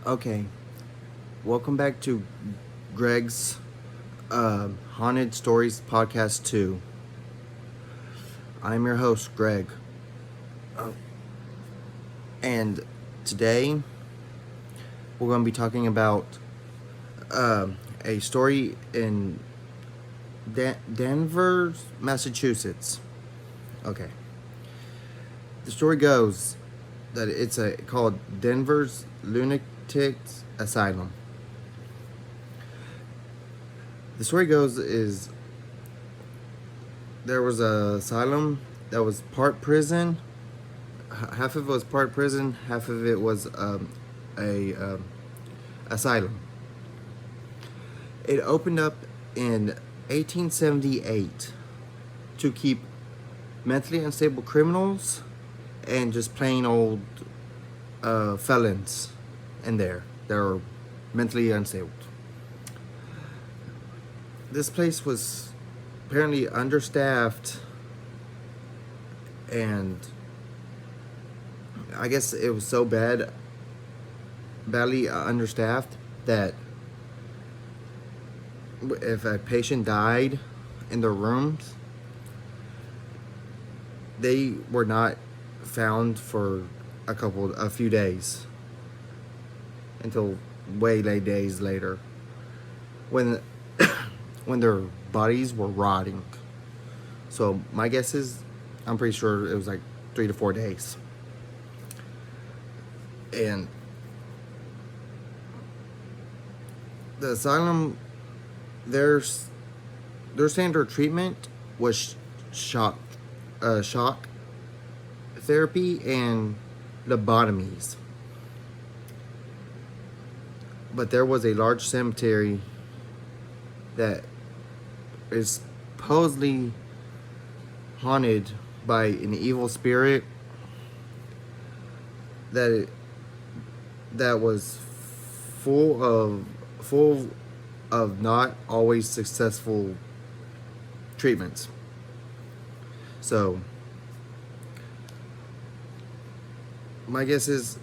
Okay, welcome back to Greg's Haunted Stories Podcast 2. I'm your host, Greg. Uh, and today we're going to be talking about a story in Danvers, Massachusetts. Okay. The story goes that it's called Danvers Lunatic Asylum. The story goes is there was a asylum that was part prison. Half of it was part prison. Half of it was a asylum. It opened up in 1878 to keep mentally unstable criminals and just plain old felons in there that are mentally unstable. This place was apparently understaffed, and I guess it was so badly understaffed that if a patient died in their rooms, they were not found for a few days until way late days later when when their bodies were rotting. So my guess is, I'm pretty sure it was like 3 to 4 days. And the asylum, their standard treatment was shock therapy and lobotomies. But there was a large cemetery that is supposedly haunted by an evil spirit that was full of not always successful treatments. So my guess is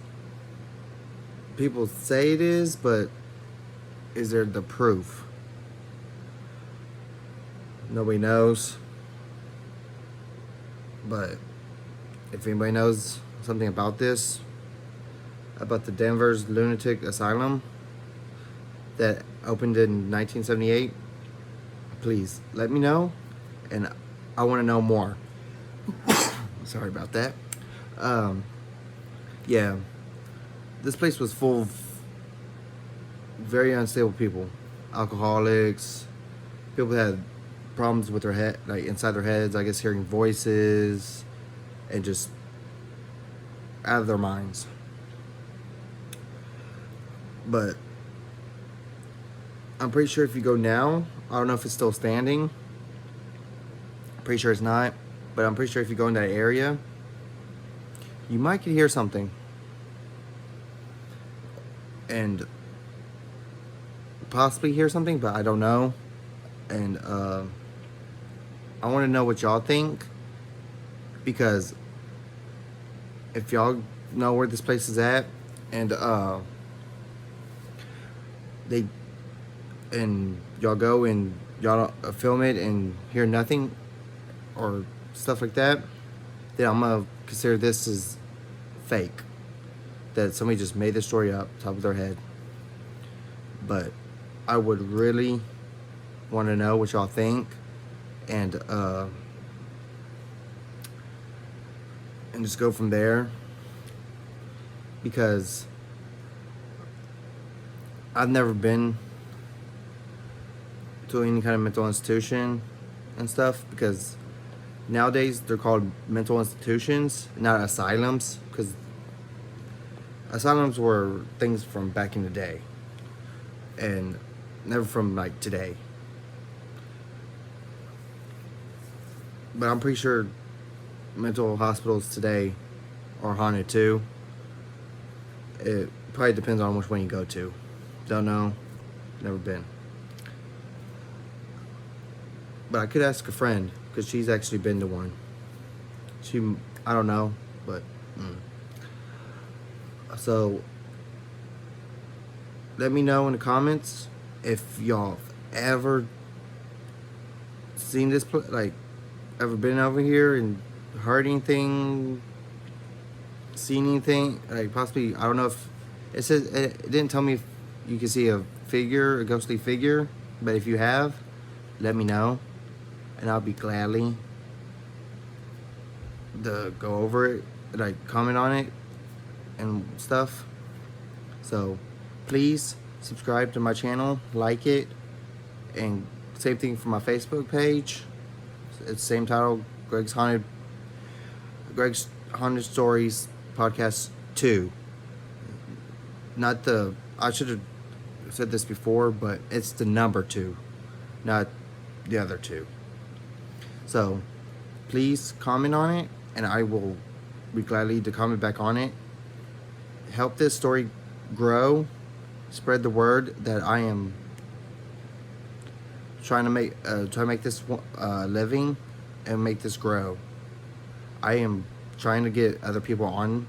people say it is, but is there the proof? Nobody knows. But if anybody knows something about this, about the Danvers Lunatic Asylum that opened in 1978, please let me know, and I want to know more. Sorry about that. Yeah, this place was full of very unstable people, alcoholics, people that had problems with their head, like inside their heads, I guess hearing voices, and just out of their minds. But I'm pretty sure if you go now, I don't know if it's still standing. Pretty sure it's not, but I'm pretty sure if you go in that area, you might could hear something. And possibly hear something, but I don't know. And I want to know what y'all think, because if y'all know where this place is at, and they and y'all go and y'all film it and hear nothing or stuff like that, then I'm gonna consider this as fake, that somebody just made this story up top of their head. But I would really want to know what y'all think, and just go from there, because I've never been to any kind of mental institution and stuff, because nowadays they're called mental institutions, not asylums, because asylums were things from back in the day and never from like today. But I'm pretty sure mental hospitals today are haunted too. It probably depends on which one you go to. Don't know. Never been. But I could ask a friend, because she's actually been to one. I don't know, but so let me know in the comments if y'all ever seen this, like, ever been over here and heard anything, seen anything, like possibly, I don't know if, it says, it didn't tell me if you can see a figure, a ghostly figure, but if you have, let me know, and I'll be gladly to go over it, like comment on it and stuff. So please subscribe to my channel, like it, and same thing for my Facebook page. It's the same title, Greg's Haunted Stories Podcast 2. Not the, I should have said this before, but it's the number 2, not the other 2. So please comment on it, and I will be gladly to comment back on it. Help this story grow, spread the word that I am trying to make this living and make this grow. I am trying to get other people on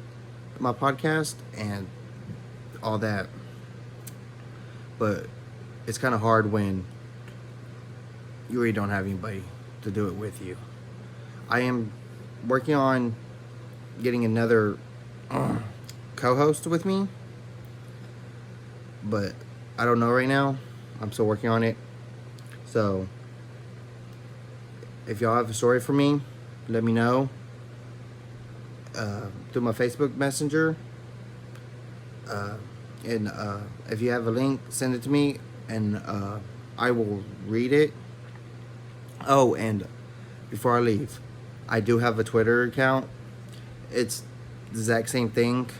my podcast and all that, but it's kind of hard when you really don't have anybody to do it with you. I am working on getting another co-host with me, but I don't know right now. I'm still working on it. So if y'all have a story for me, let me know through my Facebook Messenger, and if you have a link, send it to me, and I will read it. Oh, and before I leave, I do have a Twitter account. It's the exact same thing.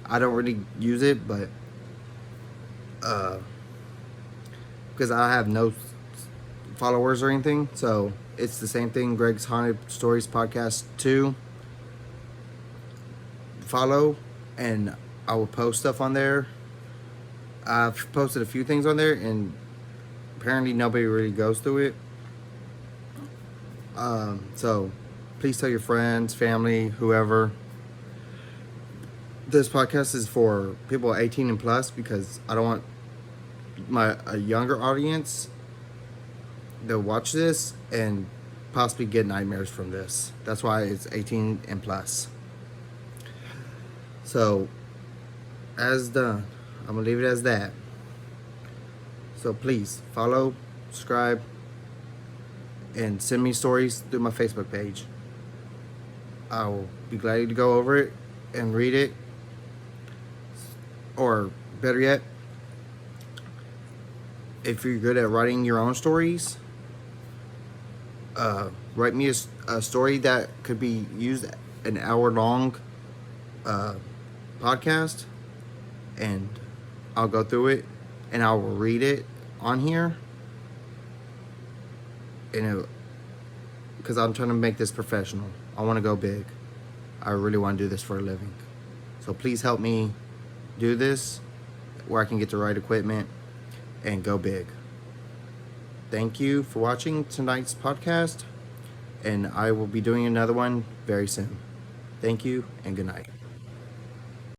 I don't really use it, but because I have no followers or anything, so it's the same thing, Greg's Haunted Stories Podcast 2. Follow, and I will post stuff on there. I've posted a few things on there, and apparently nobody really goes through it. So please tell your friends, family, whoever. This podcast is for people 18 and plus, because I don't want a younger audience to watch this and possibly get nightmares from this. That's why it's 18 and plus. So, as done, I'm gonna leave it as that. So please follow, subscribe, and send me stories through my Facebook page. I will be glad to go over it and read it. Or better yet, if you're good at writing your own stories, write me a story that could be used an hour-long podcast, and I'll go through it and I will read it on here, and because I'm trying to make this professional. I want to go big. I really want to do this for a living. So please help me do this where I can get the right equipment and go big. Thank you for watching tonight's podcast, and I will be doing another one very soon. Thank you, and good night.